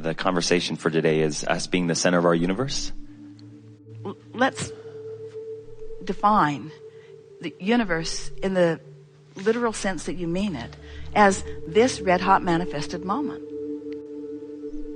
the conversation for today is us being the center of our universe? Let's define the universe in the literal sense that you mean it as this red-hot manifested moment.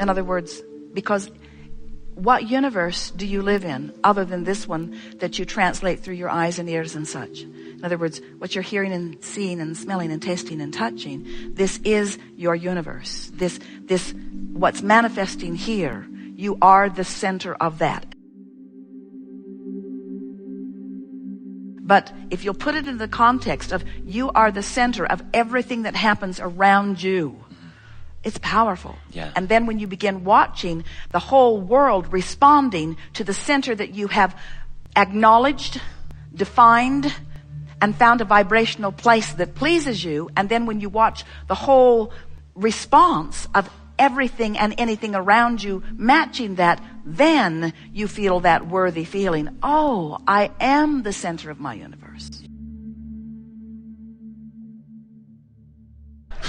In other words, because what universe do you live in other than this one that you translate through your eyes and ears and such? In other words, what you're hearing and seeing and smelling and tasting and touching, this is your universe. This what's manifesting here, you are the center of that. But if you'll put it in the context of you are the center of everything that happens around you, it's powerful. Yeah. And then when you begin watching the whole world responding to the center that you have acknowledged, defined, and found a vibrational place that pleases you, and then when you watch the whole response of everything and anything around you matching that, then you feel that worthy feeling. Oh, I am the center of my universe.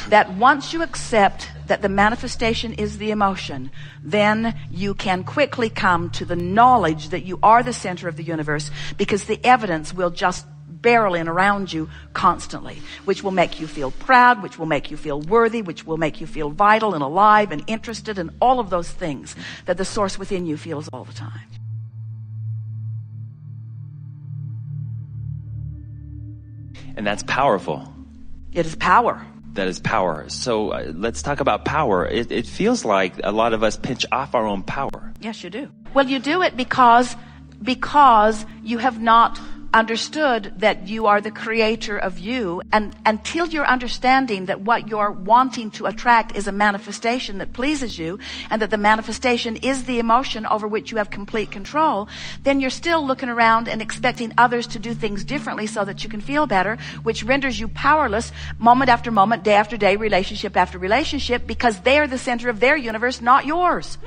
That once you accept that the manifestation is the emotion, then you can quickly come to the knowledge that you are the center of the universe, because the evidence will just barrel in around you constantly, which will make you feel proud, which will make you feel worthy, which will make you feel vital and alive and interested, and all of those things that the source within you feels all the time. And that's powerful. It is power. That is power. So let's talk about power. It feels like a lot of us pinch off our own power. Yes, you do. Well, you do it because you have not understood that you are the creator of you, and until you're understanding that what you're wanting to attract is a manifestation that pleases you, and that the manifestation is the emotion over which you have complete control, then you're still looking around and expecting others to do things differently so that you can feel better, which renders you powerless moment after moment, day after day, relationship after relationship, because they are the center of their universe, not yours.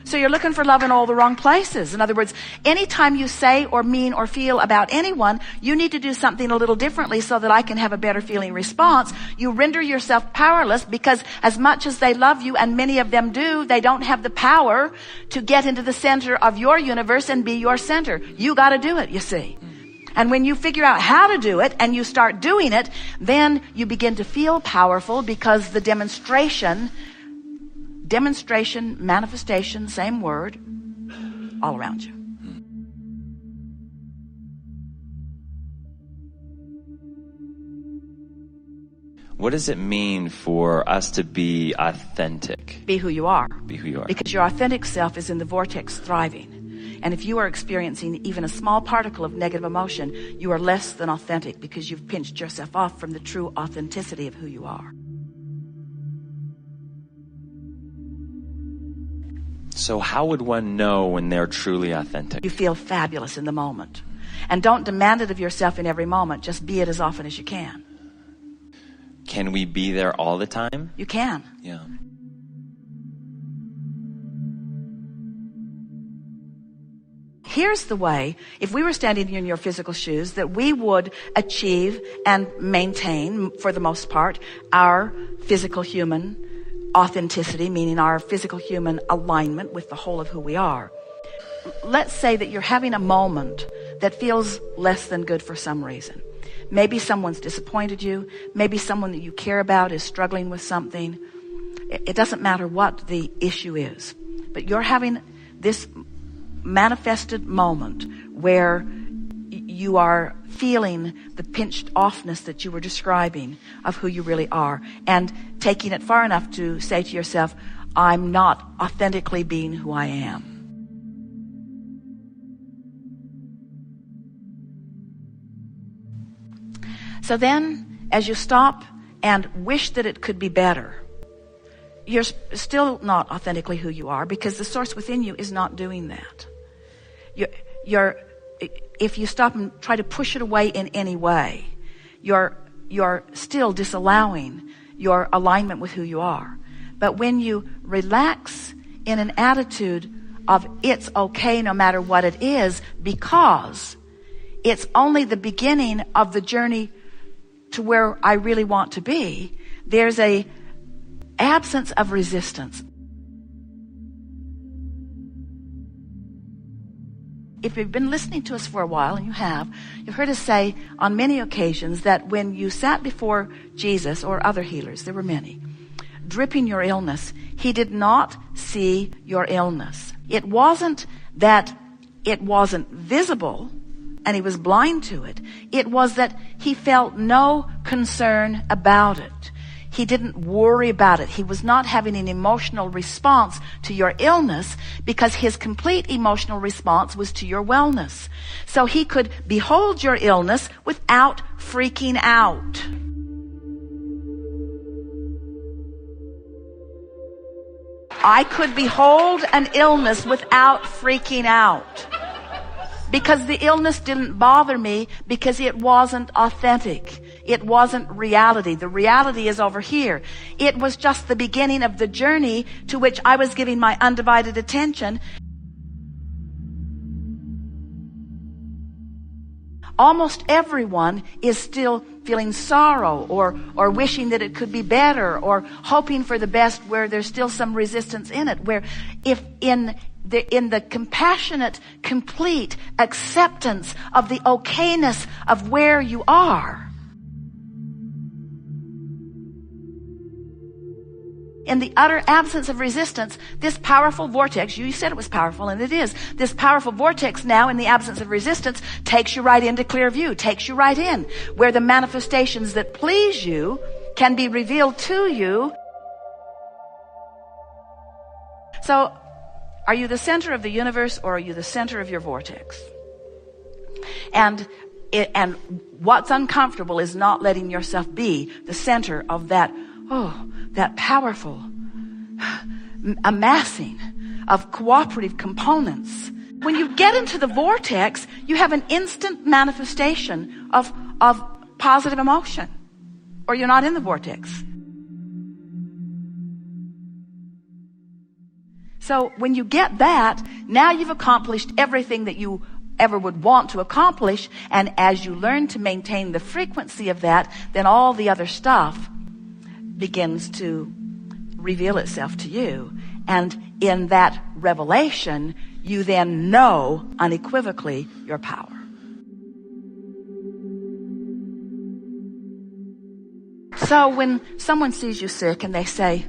So you're looking for love in all the wrong places. In other words, anytime you say or mean or feel about anyone, you need to do something a little differently so that I can have a better feeling response. You render yourself powerless, because as much as they love you, and many of them do, they don't have the power to get into the center of your universe and be your center. You got to do it, you see. And when you figure out how to do it and you start doing it, then you begin to feel powerful, because the demonstration, manifestation, same word, all around you. What does it mean for us to be authentic? Be who you are. Be who you are. Because your authentic self is in the vortex thriving. And if you are experiencing even a small particle of negative emotion, you are less than authentic, because you've pinched yourself off from the true authenticity of who you are. So how would one know when they're truly authentic? You feel fabulous in the moment. And don't demand it of yourself in every moment. Just be it as often as you can. Can we be there all the time? You can. Yeah. Here's the way, if we were standing in your physical shoes, that we would achieve and maintain, for the most part, our physical human authenticity, meaning our physical human alignment with the whole of who we are. Let's say that you're having a moment that feels less than good for some reason. Maybe someone's disappointed you. Maybe someone that you care about is struggling with something. It doesn't matter what the issue is, but you're having this manifested moment where you are feeling the pinched offness that you were describing of who you really are, and taking it far enough to say to yourself, I'm not authentically being who I am. So then, as you stop and wish that it could be better, you're still not authentically who you are, because the source within you is not doing that. If you stop and try to push it away in any way, you're still disallowing your alignment with who you are. But when you relax in an attitude of it's okay no matter what it is, because it's only the beginning of the journey to where I really want to be, there's a absence of resistance. If you've been listening to us for a while, and you have, you've heard us say on many occasions that when you sat before Jesus or other healers, there were many, dripping your illness, he did not see your illness. It wasn't that it wasn't visible and he was blind to it. It was that he felt no concern about it. He didn't worry about it. He was not having an emotional response to your illness because his complete emotional response was to your wellness. So he could behold your illness without freaking out. I could behold an illness without freaking out. Because the illness didn't bother me because it wasn't authentic. It wasn't reality. The reality is over here. It was just the beginning of the journey to which I was giving my undivided attention. Almost everyone is still feeling sorrow or wishing that it could be better or hoping for the best where there's still some resistance in it. Where if in the compassionate, complete acceptance of the okayness of where you are, in the utter absence of resistance, this powerful vortex, you said it was powerful, and it is, this powerful vortex now in the absence of resistance takes you right into clear view, takes you right in, where the manifestations that please you can be revealed to you. So, are you the center of the universe or are you the center of your vortex? And what's uncomfortable is not letting yourself be the center of that powerful amassing of cooperative components. When you get into the vortex, you have an instant manifestation of positive emotion, or you're not in the vortex. So when you get that, now you've accomplished everything that you ever would want to accomplish, and as you learn to maintain the frequency of that, then all the other stuff begins to reveal itself to you. And in that revelation, you then know unequivocally your power. So when someone sees you sick and they say,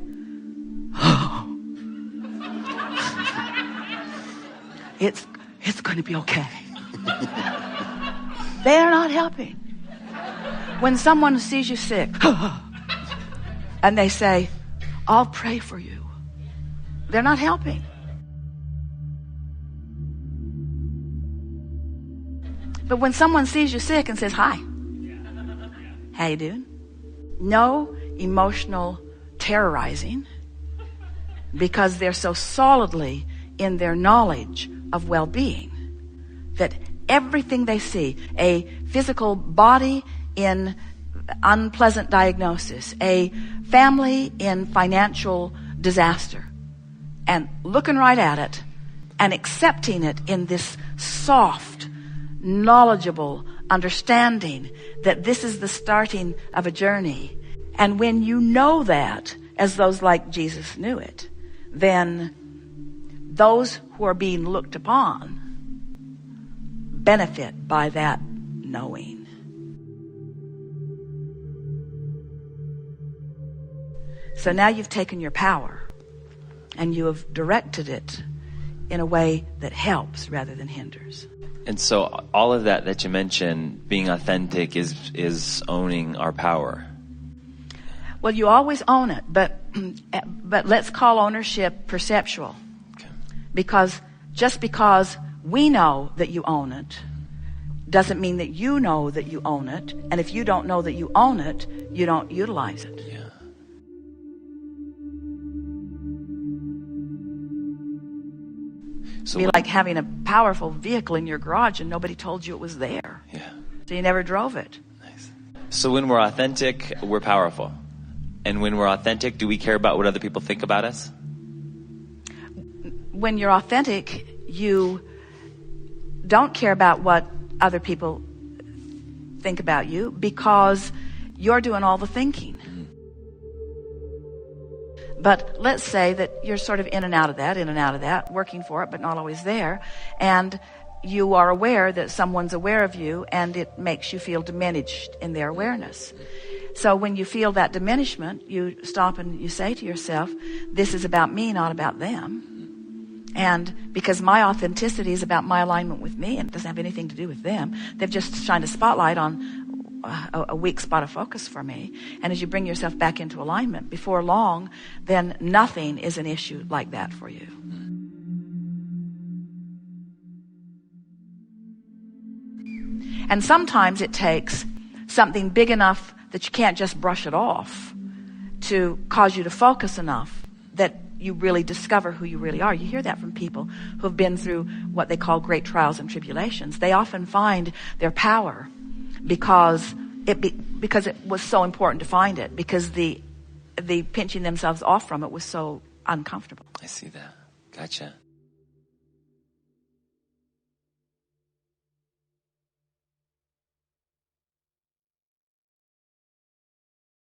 it's going to be okay. They're not helping. When someone sees you sick and they say, I'll pray for you, they're not helping. But when someone sees you sick and says, hi, how you doing? No emotional terrorizing, because they're so solidly in their knowledge of well-being that everything they see, a physical body in unpleasant diagnosis, a family in financial disaster, and looking right at it and accepting it in this soft, knowledgeable understanding that this is the starting of a journey. And when you know that, as those like Jesus knew it, then those who are being looked upon benefit by that knowing. So now you've taken your power and you have directed it in a way that helps rather than hinders. And so all of that you mentioned, being authentic, is owning our power. Well, you always own it, but let's call ownership perceptual. Okay. Because just because we know that you own it doesn't mean that you know that you own it. And if you don't know that you own it, you don't utilize it. Yeah. So It'd be like having a powerful vehicle in your garage and nobody told you it was there. Yeah. So you never drove it. Nice. So when we're authentic, we're powerful. And when we're authentic, do we care about what other people think about us? When you're authentic, you don't care about what other people think about you, because You're doing all the thinking. But let's say that you're sort of in and out of that, working for it, but not always there. And you are aware that someone's aware of you, and it makes you feel diminished in their awareness. So when you feel that diminishment, you stop and you say to yourself, this is about me, not about them. And because my authenticity is about my alignment with me, and it doesn't have anything to do with them, they've just shined a spotlight on a weak spot of focus for me. And as you bring yourself back into alignment, before long, then nothing is an issue like that for you. And sometimes it takes something big enough that you can't just brush it off to cause you to focus enough that you really discover who you really are. You hear that from people who have been through what they call great trials and tribulations. They often find their power because it was so important to find it, because the pinching themselves off from it was so uncomfortable. I see that. Gotcha.